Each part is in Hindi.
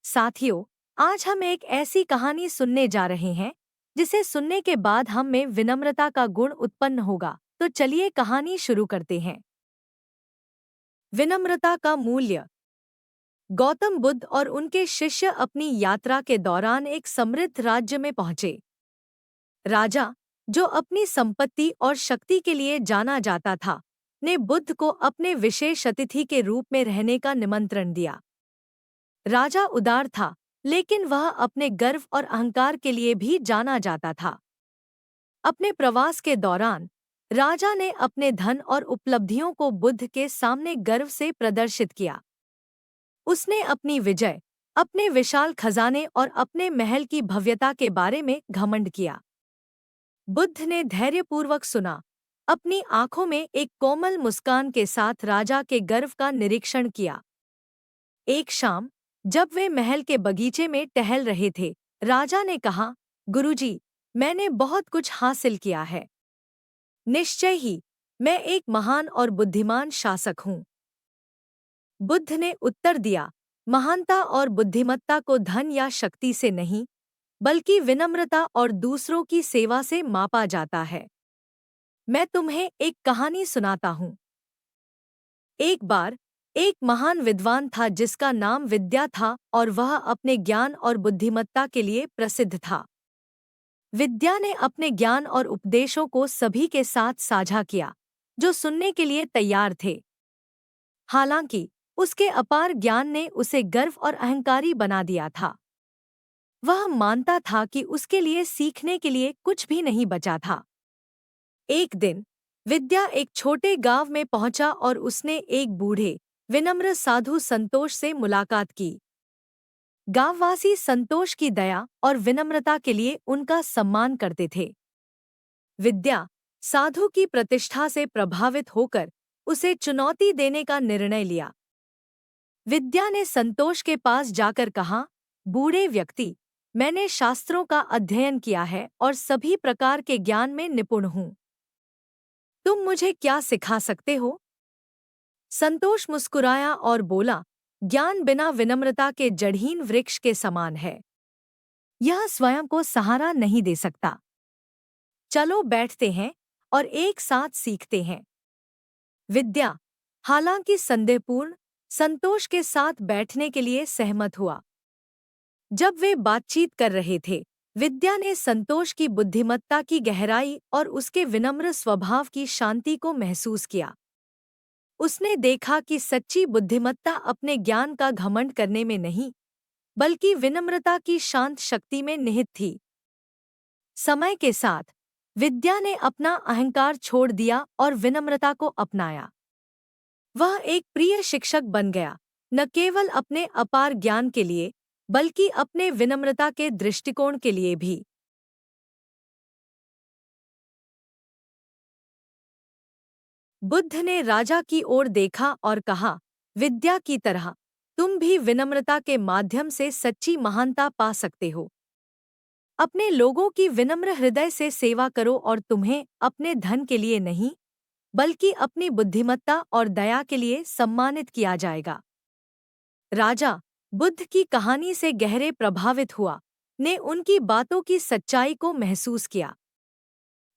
साथियों, आज हम एक ऐसी कहानी सुनने जा रहे हैं जिसे सुनने के बाद हम में विनम्रता का गुण उत्पन्न होगा। तो चलिए कहानी शुरू करते हैं। विनम्रता का मूल्य। गौतम बुद्ध और उनके शिष्य अपनी यात्रा के दौरान एक समृद्ध राज्य में पहुंचे। राजा, जो अपनी संपत्ति और शक्ति के लिए जाना जाता था, ने बुद्ध को अपने विशेष अतिथि के रूप में रहने का निमंत्रण दिया। राजा उदार था, लेकिन वह अपने गर्व और अहंकार के लिए भी जाना जाता था। अपने प्रवास के दौरान राजा ने अपने धन और उपलब्धियों को बुद्ध के सामने गर्व से प्रदर्शित किया। उसने अपनी विजय, अपने विशाल खजाने और अपने महल की भव्यता के बारे में घमंड किया। बुद्ध ने धैर्यपूर्वक सुना, अपनी आंखों में एक कोमल मुस्कान के साथ राजा के गर्व का निरीक्षण किया। एक शाम, जब वे महल के बगीचे में टहल रहे थे, राजा ने कहा, गुरुजी, मैंने बहुत कुछ हासिल किया है। निश्चय ही, मैं एक महान और बुद्धिमान शासक हूँ। बुद्ध ने उत्तर दिया, महानता और बुद्धिमत्ता को धन या शक्ति से नहीं, बल्कि विनम्रता और दूसरों की सेवा से मापा जाता है। मैं तुम्हें एक कहानी सुनाता हूँ। एक बार एक महान विद्वान था जिसका नाम विद्या था और वह अपने ज्ञान और बुद्धिमत्ता के लिए प्रसिद्ध था। विद्या ने अपने ज्ञान और उपदेशों को सभी के साथ साझा किया, जो सुनने के लिए तैयार थे। हालांकि उसके अपार ज्ञान ने उसे गर्व और अहंकारी बना दिया था। वह मानता था कि उसके लिए सीखने के लिए कुछ भी नहीं बचा था। एक दिन विद्या एक छोटे गांव में पहुंचा और उसने एक बूढ़े, विनम्र साधु संतोष से मुलाकात की। गांववासी संतोष की दया और विनम्रता के लिए उनका सम्मान करते थे। विद्या साधु की प्रतिष्ठा से प्रभावित होकर उसे चुनौती देने का निर्णय लिया। विद्या ने संतोष के पास जाकर कहा, बूढ़े व्यक्ति, मैंने शास्त्रों का अध्ययन किया है और सभी प्रकार के ज्ञान में निपुण हूँ। तुम मुझे क्या सिखा सकते हो? संतोष मुस्कुराया और बोला, ज्ञान बिना विनम्रता के जड़हीन वृक्ष के समान है। यह स्वयं को सहारा नहीं दे सकता। चलो बैठते हैं और एक साथ सीखते हैं। विद्या, हालांकि संदेहपूर्ण, संतोष के साथ बैठने के लिए सहमत हुआ। जब वे बातचीत कर रहे थे, विद्या ने संतोष की बुद्धिमत्ता की गहराई और उसके विनम्र स्वभाव की शांति को महसूस किया। उसने देखा कि सच्ची बुद्धिमत्ता अपने ज्ञान का घमंड करने में नहीं, बल्कि विनम्रता की शांत शक्ति में निहित थी। समय के साथ विद्या ने अपना अहंकार छोड़ दिया और विनम्रता को अपनाया। वह एक प्रिय शिक्षक बन गया, न केवल अपने अपार ज्ञान के लिए, बल्कि अपने विनम्रता के दृष्टिकोण के लिए भी। बुद्ध ने राजा की ओर देखा और कहा, विद्या की तरह तुम भी विनम्रता के माध्यम से सच्ची महानता पा सकते हो। अपने लोगों की विनम्र हृदय से सेवा करो और तुम्हें अपने धन के लिए नहीं, बल्कि अपनी बुद्धिमत्ता और दया के लिए सम्मानित किया जाएगा। राजा, बुद्ध की कहानी से गहरे प्रभावित हुआ, ने उनकी बातों की सच्चाई को महसूस किया।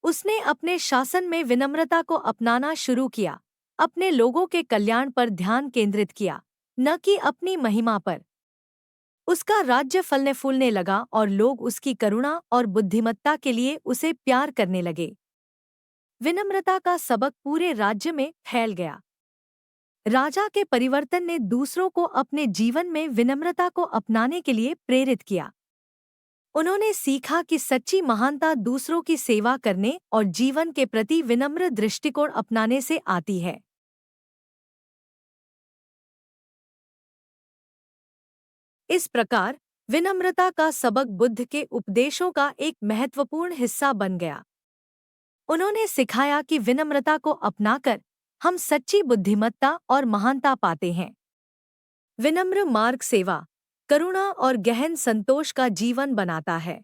उसने अपने शासन में विनम्रता को अपनाना शुरू किया, अपने लोगों के कल्याण पर ध्यान केंद्रित किया, न कि अपनी महिमा पर। उसका राज्य फलने फूलने लगा और लोग उसकी करुणा और बुद्धिमत्ता के लिए उसे प्यार करने लगे। विनम्रता का सबक पूरे राज्य में फैल गया। राजा के परिवर्तन ने दूसरों को अपने जीवन में विनम्रता को अपनाने के लिए प्रेरित किया। उन्होंने सीखा कि सच्ची महानता दूसरों की सेवा करने और जीवन के प्रति विनम्र दृष्टिकोण अपनाने से आती है। इस प्रकार विनम्रता का सबक बुद्ध के उपदेशों का एक महत्वपूर्ण हिस्सा बन गया। उन्होंने सिखाया कि विनम्रता को अपनाकर हम सच्ची बुद्धिमत्ता और महानता पाते हैं। विनम्र मार्ग सेवा, करुणा और गहन संतोष का जीवन बनाता है।